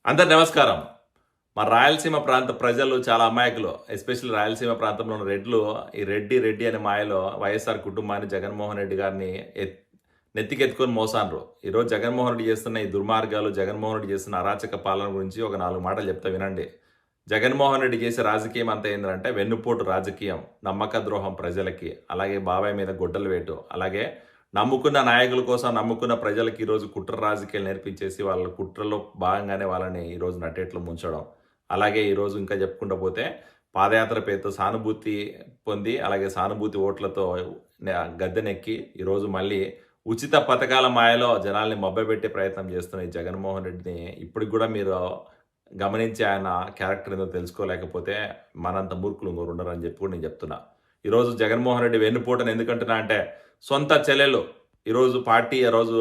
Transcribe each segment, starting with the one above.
అందరు నమస్కారం. మా రాయలసీమ ప్రాంత ప్రజలు చాలా అమాయకులు. ఎస్పెషల్లీ రాయలసీమ ప్రాంతంలో ఉన్న రెడ్లు ఈ రెడ్డి అనే మాయలో వైఎస్ఆర్ కుటుంబాన్ని జగన్మోహన్ రెడ్డి గారిని నెత్తికెత్తుకొని మోసాన్రు. ఈరోజు జగన్మోహన్ రెడ్డి చేస్తున్న ఈ దుర్మార్గాలు, జగన్మోహన్ రెడ్డి చేస్తున్న అరాచక పాలన గురించి ఒక 4 మాటలు చెప్తా వినండి. జగన్మోహన్ రెడ్డి చేసే రాజకీయం అంతా ఏంటంటే వెన్నుపోటు రాజకీయం, నమ్మక ద్రోహం ప్రజలకి, అలాగే బాబాయ్ మీద గొడ్డలు వేటు, అలాగే నమ్ముకున్న నాయకుల కోసం నమ్ముకున్న ప్రజలకి ఈరోజు కుట్ర రాజకీయాలు నేర్పించేసి వాళ్ళ కుట్రలో భాగంగానే వాళ్ళని ఈరోజు నట్టేట్లు ముంచడం. అలాగే ఈరోజు ఇంకా చెప్పుకుంటూ పోతే పాదయాత్ర పేరుతో సానుభూతి పొంది అలాగే సానుభూతి ఓట్లతో గద్దెనెక్కి ఈరోజు మళ్ళీ ఉచిత పథకాల మాయలో జనాల్ని మభ్యపెట్టే ప్రయత్నం చేస్తున్న ఈ జగన్మోహన్ రెడ్డిని ఇప్పటికి కూడా మీరు గమనించి ఆయన క్యారెక్టర్ ఏదో తెలుసుకోలేకపోతే మనంత మూర్ఖులు ఇంకోరు ఉండరని చెప్పి కూడా నేను చెప్తున్నా. ఈరోజు జగన్మోహన్ రెడ్డి వెన్నుపోటని ఎందుకంటున్నా అంటే సొంత చెల్లెలు ఈరోజు పార్టీ రోజు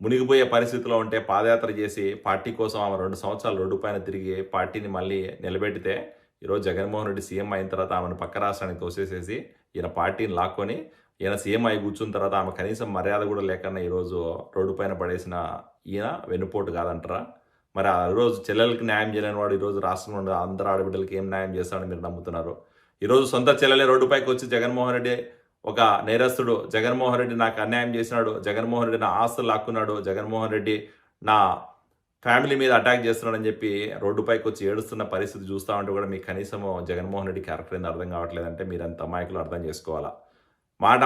మునిగిపోయే పరిస్థితిలో ఉంటే పాదయాత్ర చేసి పార్టీ కోసం ఆమె 2 సంవత్సరాలు రోడ్డు పైన తిరిగి పార్టీని మళ్ళీ నిలబెడితే ఈరోజు జగన్మోహన్ రెడ్డి సీఎం అయిన తర్వాత ఆమెను పక్క రాష్ట్రానికి తోసేసేసి ఈయన పార్టీని లాక్కొని ఈయన సీఎం అయి కూర్చున్న తర్వాత ఆమె కనీసం మర్యాద కూడా లేకుండా ఈరోజు రోడ్డు పైన పడేసిన ఈయన వెన్నుపోటు కాదంటారా? మరి ఆ రోజు చెల్లెలకి న్యాయం చేయలేని వాడు ఈరోజు రాష్ట్రంలో అందరు ఆడబిడ్డలకి ఏం న్యాయం చేస్తాడని మీరు నమ్ముతున్నారు? ఈరోజు సొంత చెల్లెలే రోడ్డుపైకి వచ్చి జగన్మోహన్ రెడ్డి ఒక నేరస్తుడు, జగన్మోహన్ రెడ్డి నాకు అన్యాయం చేసినాడు, జగన్మోహన్ రెడ్డి నా ఆస్తులు లాక్కున్నాడు, జగన్మోహన్ రెడ్డి నా ఫ్యామిలీ మీద అటాక్ చేస్తున్నాడని చెప్పి రోడ్డుపైకి వచ్చి ఏడుస్తున్న పరిస్థితి చూస్తూ ఉంటే కూడా మీకు కనీసం జగన్మోహన్ రెడ్డి క్యారెక్టర్ ఏంది అర్థం కావట్లేదంటే మీరు ఎంత అమాయకులు అర్థం చేసుకోవాలా.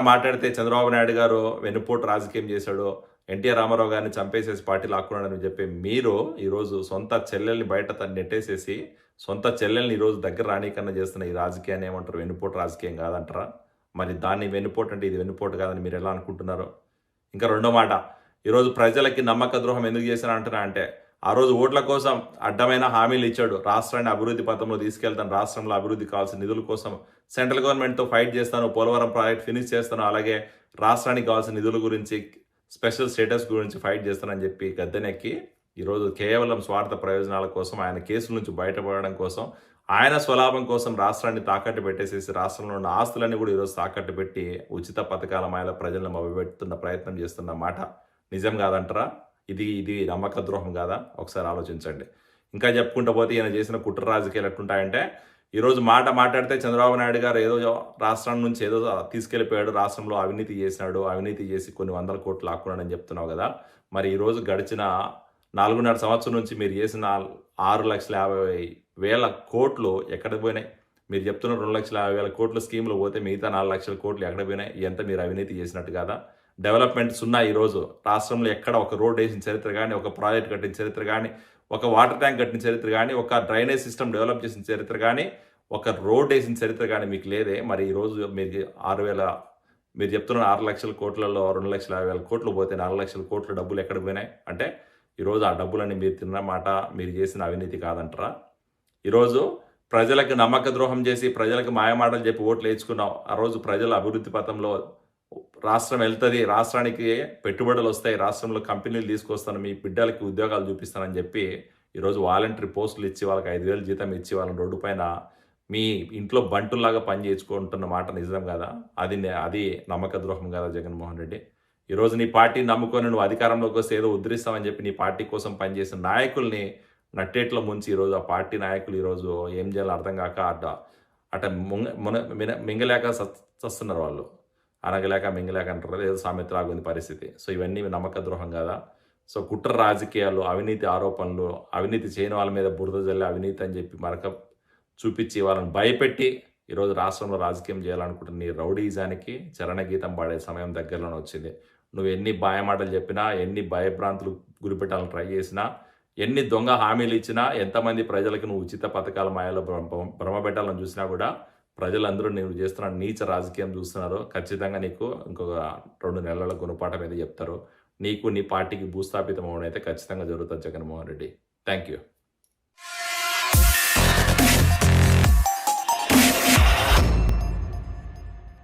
మాట్లాడితే చంద్రబాబు నాయుడు గారు వెన్నుపోటు రాజకీయం చేశాడు, ఎన్టీఆర్ రామారావు గారిని చంపేసేసి పార్టీ లాక్కున్నాడని చెప్పి మీరు ఈరోజు సొంత చెల్లెల్ని బయట నెట్టేసేసి సొంత చెల్లెల్ని ఈరోజు దగ్గర రానీకన్నా చేస్తున్న ఈ రాజకీయాన్ని ఏమంటారు? వెన్నుపోటు రాజకీయం కాదంటారా? మరి దాన్ని వెన్నుపోటు అంటే ఇది వెన్నుపోటు కాదని మీరు ఎలా అనుకుంటున్నారు? ఇంకా రెండో మాట, ఈరోజు ప్రజలకి నమ్మక ద్రోహం ఎందుకు చేశాను అంటున్నా అంటే ఆ రోజు ఓట్ల కోసం అడ్డమైన హామీలు ఇచ్చాడు. రాష్ట్రాన్ని అభివృద్ధి పథంలో తీసుకెళ్తాను, రాష్ట్రంలో అభివృద్ధి కావాల్సిన నిధుల కోసం సెంట్రల్ గవర్నమెంట్తో ఫైట్ చేస్తాను, పోలవరం ప్రాజెక్ట్ ఫినిష్ చేస్తాను, అలాగే రాష్ట్రానికి కావాల్సిన నిధుల గురించి స్పెషల్ స్టేటస్ గురించి ఫైట్ చేస్తానని చెప్పి గద్దెనెక్కి ఈరోజు కేవలం స్వార్థ ప్రయోజనాల కోసం ఆయన కేసుల నుంచి బయటపడడం కోసం ఆయన స్వలాభం కోసం రాష్ట్రాన్ని తాకట్టు పెట్టేసేసి రాష్ట్రంలో ఉన్న ఆస్తులన్నీ కూడా ఈరోజు తాకట్టు పెట్టి ఉచిత పథకాల మాయల ప్రజలను మభ్యపెడుతున్న ప్రయత్నం చేస్తున్న మాట నిజం కాదంటారా? ఇది నమ్మక ద్రోహం కాదా? ఒకసారి ఆలోచించండి. ఇంకా చెప్పుకుంటూ పోతే ఈయన చేసిన కుట్ర రాజకీయాలు ఎట్లుంటాయంటే ఈరోజు మాట్లాడితే చంద్రబాబు నాయుడు గారు ఏదో రాష్ట్రం నుంచి ఏదో తీసుకెళ్ళిపోయాడు, రాష్ట్రంలో అవినీతి చేసినాడు, అవినీతి చేసి కొన్ని 100 కోట్లు లాక్కున్నాడని చెప్తున్నావు కదా. మరి ఈరోజు గడిచిన 4.5 సంవత్సరం నుంచి మీరు చేసిన 6,50,000 కోట్లు ఎక్కడికి పోయినాయి? మీరు చెప్తున్న 2,50,000 కోట్ల స్కీమ్లో పోతే మిగతా 4 లక్షల కోట్లు ఎక్కడ పోయినాయి? ఎంత మీరు అవినీతి చేసినట్టు కదా. డెవలప్మెంట్స్ ఉన్నాయి. ఈరోజు రాష్ట్రంలో ఎక్కడ ఒక రోడ్ వేసిన చరిత్ర కానీ, ఒక ప్రాజెక్ట్ కట్టిన చరిత్ర కానీ, ఒక వాటర్ ట్యాంక్ కట్టిన చరిత్ర కానీ, ఒక డ్రైనేజ్ సిస్టమ్ డెవలప్ చేసిన చరిత్ర కానీ, ఒక రోడ్ వేసిన చరిత్ర కానీ మీకు లేదే. మరి ఈరోజు మీరు చెప్తున్న 6 లక్షల కోట్లలో 2,50,000 కోట్లు పోతే 4 లక్షల కోట్ల డబ్బులు ఎక్కడ పోయినాయి అంటే ఈరోజు ఆ డబ్బులన్నీ మీరు తిన్న మాట మీరు చేసిన అవినీతి కాదంటారా? ఈరోజు ప్రజలకు నమ్మక ద్రోహం చేసి ప్రజలకు మాయమాటలు చెప్పి ఓట్లు వేయించుకున్నావు. ఆ రోజు ప్రజల అభివృద్ధి పథంలో రాష్ట్రం వెళ్తుంది, రాష్ట్రానికి పెట్టుబడులు వస్తాయి, రాష్ట్రంలో కంపెనీలు తీసుకొస్తాను, మీ బిడ్డలకి ఉద్యోగాలు చూపిస్తానని చెప్పి ఈరోజు వాలంటరీ పోస్టులు ఇచ్చి వాళ్ళకి 5,000 జీతం ఇచ్చి వాళ్ళని రోడ్డు పైన మీ ఇంట్లో బంటుల్లాగా పని చేసుకుంటున్న మాట నిజం కదా. అది నమ్మక ద్రోహం కదా జగన్మోహన్ రెడ్డి. ఈరోజు నీ పార్టీని నమ్ముకొని నువ్వు అధికారంలోకి వస్తే ఏదో ఉద్ధరిస్తామని చెప్పి నీ పార్టీ కోసం పనిచేసిన నాయకుల్ని నట్టేట్లో ముంచి ఈరోజు ఆ పార్టీ నాయకులు ఈరోజు ఏం చేయాలో అర్థం కాక అట మింగలేక చస్తున్నారు వాళ్ళు. అనగలేక మింగలేక అంటారు, ఏదో సామెతలాగా ఉంది పరిస్థితి. సో ఇవన్నీ నమ్మక ద్రోహం కదా. సో కుట్ర రాజకీయాలు, అవినీతి ఆరోపణలు, అవినీతి చేయని వాళ్ళ మీద బురద జల్లి అవినీతి అని చెప్పి మరక చూపించి వాళ్ళని భయపెట్టి ఈరోజు రాష్ట్రంలో రాజకీయం చేయాలనుకుంటున్న నీ రౌడీజానికి చరణగీతం పాడే సమయం దగ్గరలోనే వచ్చింది. నువ్వు ఎన్ని మాటలు చెప్పినా, ఎన్ని భయభ్రాంతులు గురిపెట్టాలని ట్రై చేసినా, ఎన్ని దొంగ హామీలు ఇచ్చినా, ఎంతమంది ప్రజలకు నువ్వు ఉచిత పథకాల మాయలో భ్రమపెట్టాలని చూసినా కూడా ప్రజలందరూ నువ్వు చేస్తున్న నీచ రాజకీయం చూస్తున్నారు. ఖచ్చితంగా నీకు ఇంకొక 2 నెలల గుణపాఠం మీద చెప్తారు. నీకు నీ పార్టీకి భూస్థాపితం అవ్వడం అయితే ఖచ్చితంగా జరుగుతుంది జగన్మోహన్ రెడ్డి. Thank you.